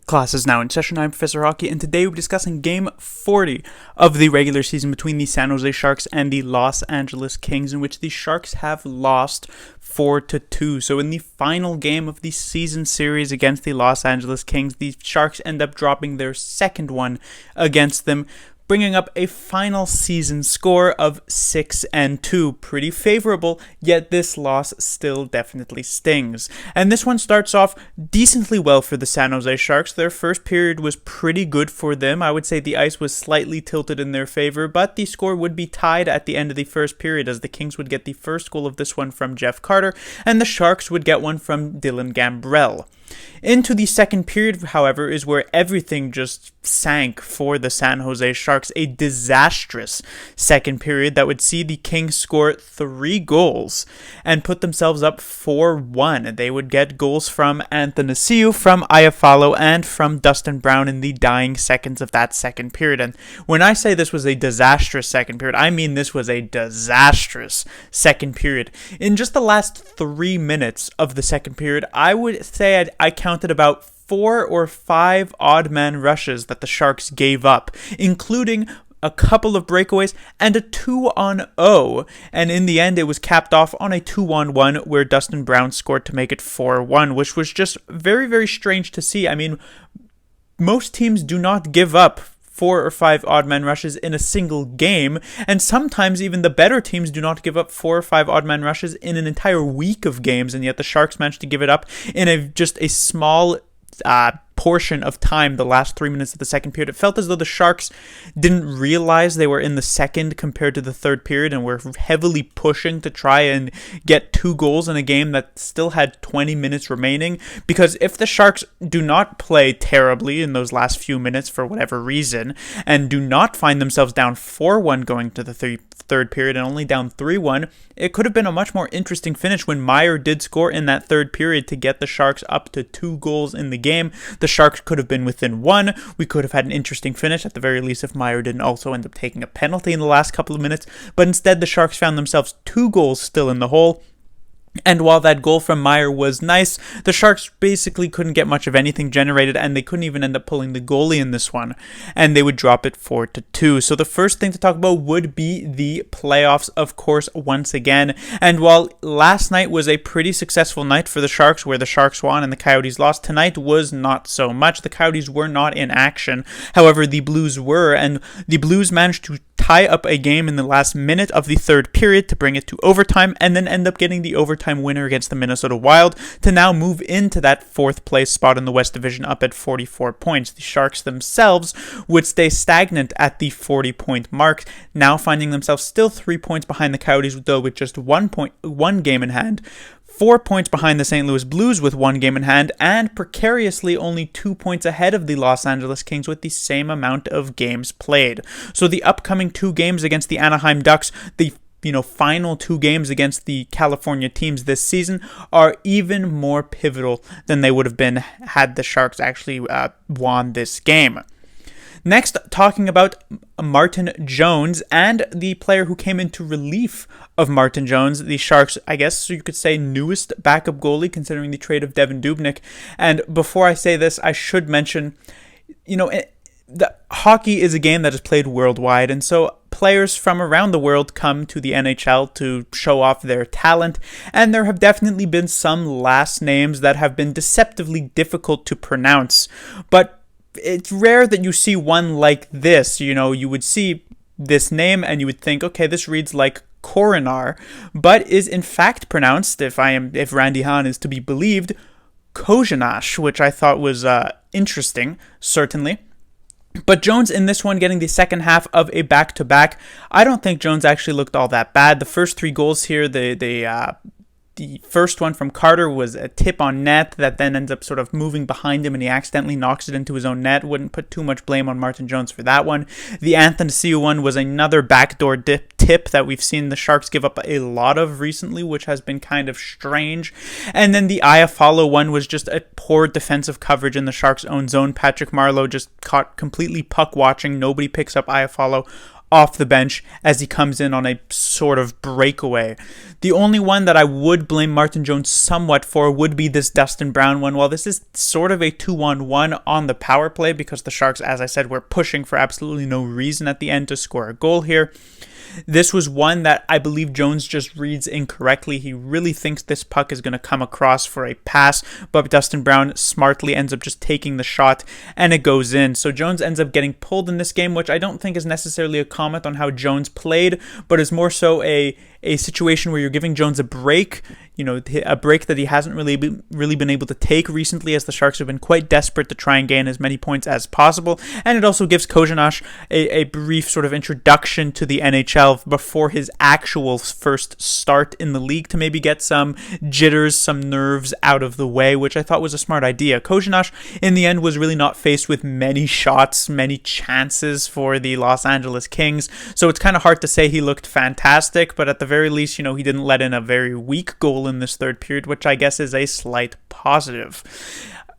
Class is now in session. I'm Professor Hockey, and today we'll be discussing Game 40 of the regular season between the San Jose Sharks and the Los Angeles Kings, in which the Sharks have lost 4-2. So in the final game of the season series against the Los Angeles Kings, the Sharks end up dropping their second one against them, bringing up a final season score of 6-2. Pretty favorable, yet this loss still definitely stings. And this one starts off decently well for the San Jose Sharks. Their first period was pretty good for them. I would say the ice was slightly tilted in their favor, but the score would be tied at the end of the first period, as the Kings would get the first goal of this one from Jeff Carter, and the Sharks would get one from Dylan Gambrell. Into the second period, however, is where everything just sank for the San Jose Sharks. A disastrous second period that would see the Kings score 3 goals and put themselves up 4-1. They would get goals from Athanasiou, from Iafallo, and from Dustin Brown in the dying seconds of that second period. And when I say this was a disastrous second period, I mean this was a disastrous second period. In just the last 3 minutes of the second period, I would say I counted about 4 or 5 odd man rushes that the Sharks gave up, including a couple of breakaways and a 2-on-0, and in the end it was capped off on a 2-on-1 where Dustin Brown scored to make it 4-1, which was just very, very strange to see. I mean, most teams do not give up 4 or 5 odd man rushes in a single game, and sometimes even the better teams do not give up 4 or 5 odd man rushes in an entire week of games, and yet the Sharks managed to give it up in just a small portion of time, the last 3 minutes of the second period. It felt as though the Sharks didn't realize they were in the second compared to the third period and were heavily pushing to try and get 2 goals in a game that still had 20 minutes remaining, because if the Sharks do not play terribly in those last few minutes for whatever reason and do not find themselves down 4-1 going to the third period and only down 3-1, it could have been a much more interesting finish when Meier did score in that third period to get the Sharks up to 2 goals in the game. The Sharks could have been within 1. We could have had an interesting finish, at the very least, if Meier didn't also end up taking a penalty in the last couple of minutes. But instead, the Sharks found themselves 2 goals still in the hole. And while that goal from Meier was nice, the Sharks basically couldn't get much of anything generated, and they couldn't even end up pulling the goalie in this one, and they would drop it 4-2. So the first thing to talk about would be the playoffs, of course, once again. And while last night was a pretty successful night for the Sharks, where the Sharks won and the Coyotes lost, tonight was not so much. The Coyotes were not in action. However, the Blues were, and the Blues managed to tie up a game in the last minute of the third period to bring it to overtime, and then end up getting the overtime winner against the Minnesota Wild to now move into that 4th place spot in the West Division up at 44 points. The Sharks themselves would stay stagnant at the 40-point mark, now finding themselves still 3 points behind the Coyotes, though with just 1 game in hand, 4 points behind the St. Louis Blues with 1 game in hand, and precariously only 2 points ahead of the Los Angeles Kings with the same amount of games played. So the upcoming 2 games against the Anaheim Ducks, the final 2 games against the California teams this season, are even more pivotal than they would have been had the Sharks actually won this game. Next, talking about Martin Jones and the player who came into relief of Martin Jones, the Sharks, I guess you could say, newest backup goalie, considering the trade of Devin Dubnyk. And before I say this, I should mention, the hockey is a game that is played worldwide, and so players from around the world come to the NHL to show off their talent, and there have definitely been some last names that have been deceptively difficult to pronounce, but it's rare that you see one like this. You would see this name and you would think, okay, this reads like Coronar, but is in fact pronounced, if Randy Hahn is to be believed, Kozhinash, which I thought was interesting, certainly. But Jones in this one getting the second half of a back-to-back. I don't think Jones actually looked all that bad. The first 3 goals here, the first one from Carter was a tip on net that then ends up sort of moving behind him, and he accidentally knocks it into his own net. Wouldn't put too much blame on Martin Jones for that one. The Athanasiou one was another backdoor tip that we've seen the Sharks give up a lot of recently, which has been kind of strange. And then the Iafallo one was just a poor defensive coverage in the Sharks' own zone. Patrick Marleau just caught completely puck watching. Nobody picks up Iafallo off the bench as he comes in on a sort of breakaway. The only one that I would blame Martin Jones somewhat for would be this Dustin Brown one. While this is sort of a 2-on-1 on the power play because the Sharks, as I said, were pushing for absolutely no reason at the end to score a goal here. This was one that I believe Jones just reads incorrectly. He really thinks this puck is going to come across for a pass, but Dustin Brown smartly ends up just taking the shot and it goes in. So Jones ends up getting pulled in this game, which I don't think is necessarily a comment on how Jones played, but is more so a situation where you're giving Jones a break, a break that he hasn't really been able to take recently, as the Sharks have been quite desperate to try and gain as many points as possible. And it also gives Kozhinash a brief sort of introduction to the NHL before his actual first start in the league to maybe get some jitters, some nerves out of the way, which I thought was a smart idea. Kozhinash, in the end, was really not faced with many shots, many chances for the Los Angeles Kings, so it's kind of hard to say he looked fantastic, but at the very least, he didn't let in a very weak goal in this third period, which I guess is a slight positive.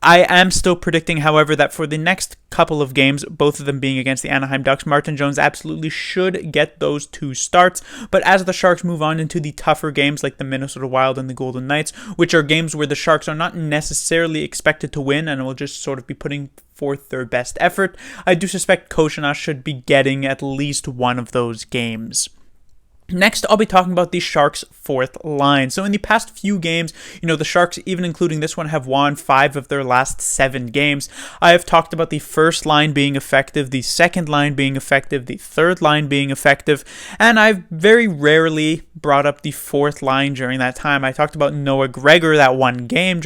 I am still predicting, however, that for the next couple of games, both of them being against the Anaheim Ducks, Martin Jones absolutely should get those 2 starts. But as the Sharks move on into the tougher games like the Minnesota Wild and the Golden Knights, which are games where the Sharks are not necessarily expected to win and will just sort of be putting forth their best effort, I do suspect Kozhinash should be getting at least one of those games. Next, I'll be talking about the Sharks' fourth line. So in the past few games, the Sharks, even including this one, have won 5 of their last 7 games. I have talked about the first line being effective, the second line being effective, the third line being effective, and I've very rarely brought up the fourth line during that time. I talked about Noah Gregor that one game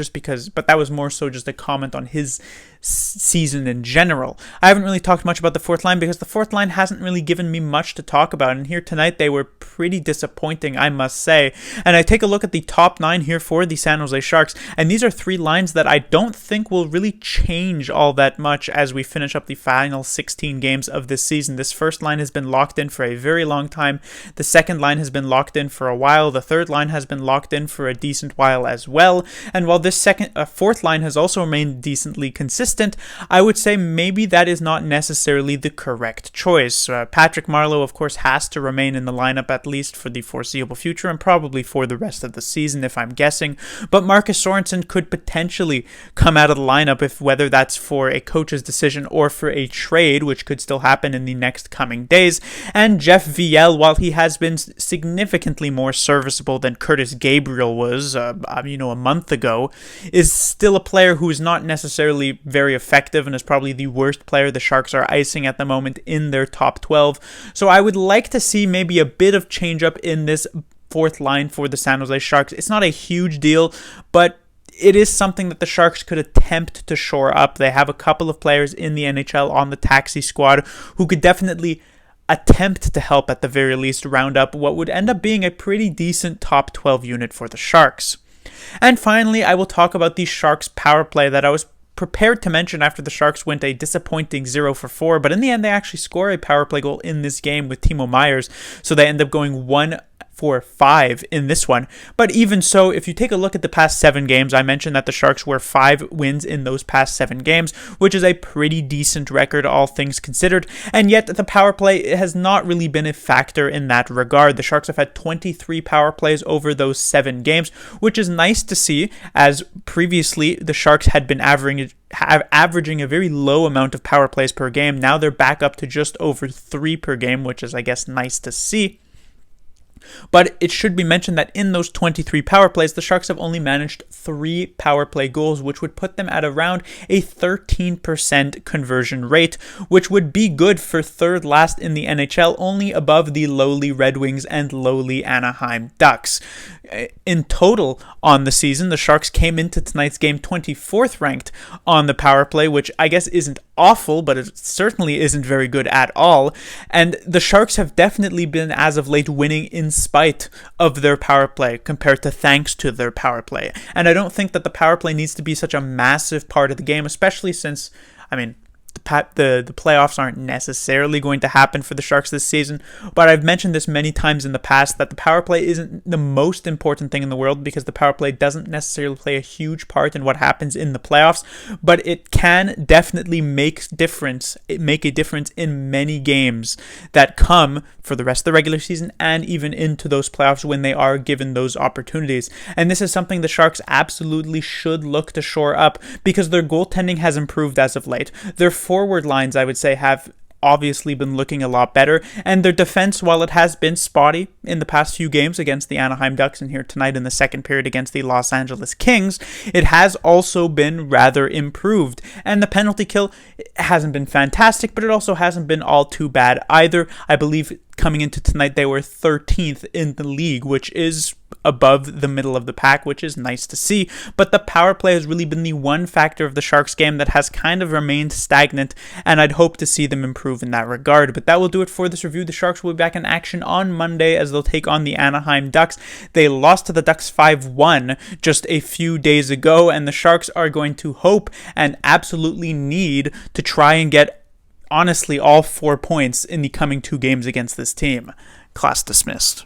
but that was more so just a comment on his season in general. I haven't really talked much about the fourth line because the fourth line hasn't really given me much to talk about, and here tonight they were pretty disappointing, I must say. And I take a look at the top 9 here for the San Jose Sharks, and these are 3 lines that I don't think will really change all that much as we finish up the final 16 games of this season. This first line has been locked in for a very long time. The second line has been locked in for a while. The third line has been locked in for a decent while as well. And while this fourth line has also remained decently consistent, I would say maybe that is not necessarily the correct choice. Patrick Marleau, of course, has to remain in the lineup at least for the foreseeable future and probably for the rest of the season, if I'm guessing. But Marcus Sorensen could potentially come out of the lineup, whether that's for a coach's decision or for a trade, which could still happen in the next coming days. And Jeff Viel, while he has been significantly more serviceable than Curtis Gabriel was, a month ago, is still a player who is not necessarily very effective and is probably the worst player the Sharks are icing at the moment in their top 12. So I would like to see maybe a bit of change up in this fourth line for the San Jose Sharks. It's not a huge deal, but it is something that the Sharks could attempt to shore up. They have a couple of players in the NHL on the taxi squad who could definitely attempt to help at the very least round up what would end up being a pretty decent top 12 unit for the Sharks. And finally, I will talk about the Sharks power play that I was prepared to mention after the Sharks went a disappointing 0-for-4, but in the end they actually score a power play goal in this game with Timo Myers, so they end up going 1-for-5 in this one. But even so, if you take a look at the past 7 games, I mentioned that the Sharks were 5 wins in those past 7 games, which is a pretty decent record, all things considered, and yet the power play has not really been a factor in that regard. The Sharks have had 23 power plays over those 7 games, which is nice to see, as previously the Sharks had been averaging a very low amount of power plays per game. Now they're back up to just over 3 per game, which is, I guess, nice to see. But it should be mentioned that in those 23 power plays, the Sharks have only managed 3 power play goals, which would put them at around a 13% conversion rate, which would be good for third last in the NHL, only above the lowly Red Wings and lowly Anaheim Ducks. In total on the season, the Sharks came into tonight's game 24th ranked on the power play, which I guess isn't awful, but it certainly isn't very good at all. And the Sharks have definitely been, as of late, winning in spite of their power play compared to thanks to their power play. And I don't think that the power play needs to be such a massive part of the game, especially since, the the playoffs aren't necessarily going to happen for the Sharks this season, but I've mentioned this many times in the past that the power play isn't the most important thing in the world, because the power play doesn't necessarily play a huge part in what happens in the playoffs, but it can definitely make a difference in many games that come for the rest of the regular season and even into those playoffs when they are given those opportunities. And this is something the Sharks absolutely should look to shore up, because their goaltending has improved as of late. Their forward lines, I would say, have obviously been looking a lot better, and their defense, while it has been spotty in the past few games against the Anaheim Ducks and here tonight in the second period against the Los Angeles Kings, it has also been rather improved. And the penalty kill hasn't been fantastic, but it also hasn't been all too bad either. I believe coming into tonight they were 13th in the league, which is above the middle of the pack, which is nice to see. But the power play has really been the one factor of the Sharks game that has kind of remained stagnant, and I'd hope to see them improve in that regard. But that will do it for this review. The Sharks will be back in action on Monday as they'll take on the Anaheim Ducks. They lost to the Ducks 5-1 just a few days ago, and the Sharks are going to hope and absolutely need to try and get, honestly, all 4 points in the coming 2 games against this team. Class dismissed.